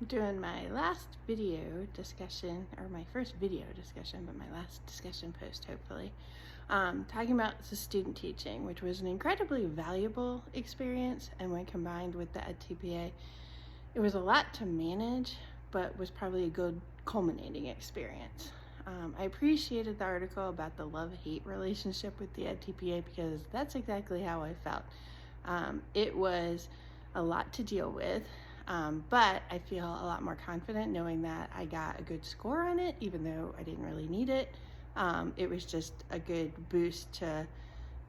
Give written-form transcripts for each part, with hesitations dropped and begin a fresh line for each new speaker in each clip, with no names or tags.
doing my last video discussion, or my first video discussion, but my last discussion post, hopefully, talking about the student teaching, which was an incredibly valuable experience. And when combined with the EdTPA, it was a lot to manage, but was probably a good culminating experience. I appreciated the article about the love-hate relationship with the EdTPA because that's exactly how I felt. It was a lot to deal with, but I feel a lot more confident knowing that I got a good score on it, even though I didn't really need it. It was just a good boost to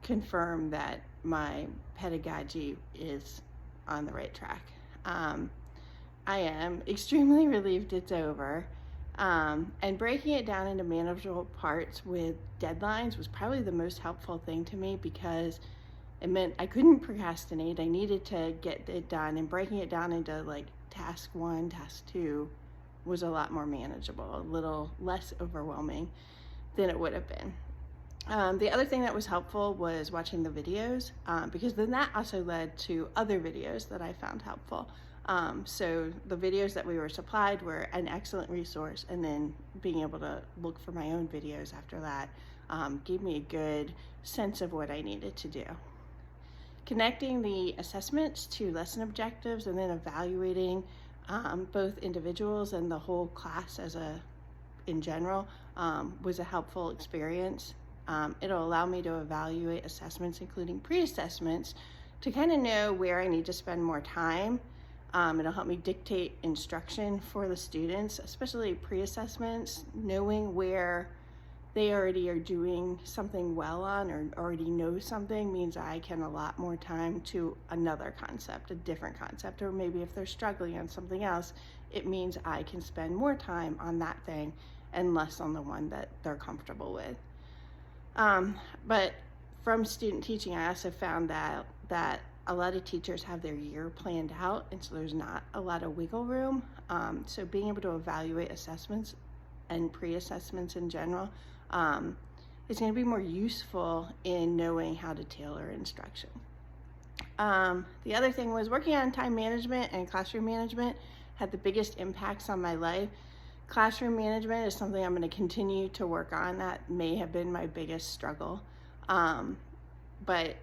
confirm that my pedagogy is on the right track. I am extremely relieved it's over. And breaking it down into manageable parts with deadlines was probably the most helpful thing to me because it meant I couldn't procrastinate. I needed to get it done, and breaking it down into like task 1, task 2 was a lot more manageable, a little less overwhelming than it would have been. The other thing that was helpful was watching the videos, because then that also led to other videos that I found helpful. So the videos that we were supplied were an excellent resource, and then being able to look for my own videos after that gave me a good sense of what I needed to do. Connecting the assessments to lesson objectives and then evaluating both individuals and the whole class in general was a helpful experience. It'll allow me to evaluate assessments, including pre-assessments, to kind of know where I need to spend more time. It'll help me dictate instruction for the students, especially pre-assessments. Knowing where they already are doing something well on or already know something means I can allot more time to another concept, a different concept, or maybe if they're struggling on something else, it means I can spend more time on that thing and less on the one that they're comfortable with. But from student teaching, I also found that a lot of teachers have their year planned out, and so there's not a lot of wiggle room. So being able to evaluate assessments and pre-assessments in general is going to be more useful in knowing how to tailor instruction. The other thing was working on time management and classroom management had the biggest impacts on my life. Classroom management is something I'm going to continue to work on. That may have been my biggest struggle, but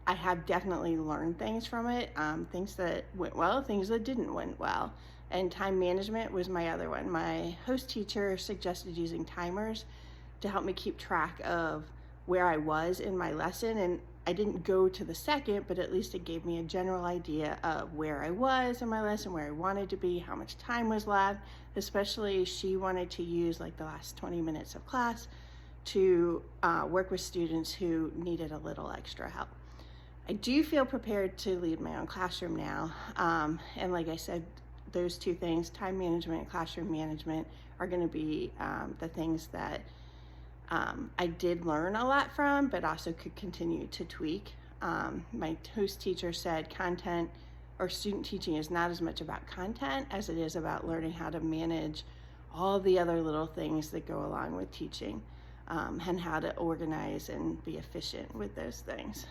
I have definitely learned things from it, things that went well, things that didn't went well. And time management was my other one. My host teacher suggested using timers to help me keep track of where I was in my lesson. And I didn't go to the second, but at least it gave me a general idea of where I was in my lesson, where I wanted to be, how much time was left. Especially she wanted to use like the last 20 minutes of class to work with students who needed a little extra help. I do feel prepared to lead my own classroom now. And like I said, those two things, time management and classroom management, are going to be the things that I did learn a lot from, but also could continue to tweak. My host teacher said content or student teaching is not as much about content as it is about learning how to manage all the other little things that go along with teaching, and how to organize and be efficient with those things.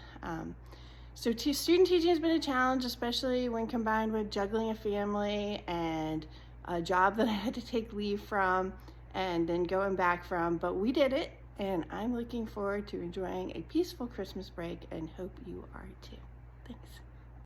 So student teaching has been a challenge, especially when combined with juggling a family and a job that I had to take leave from and then going back from, but we did it, and I'm looking forward to enjoying a peaceful Christmas break and hope you are too. Thanks.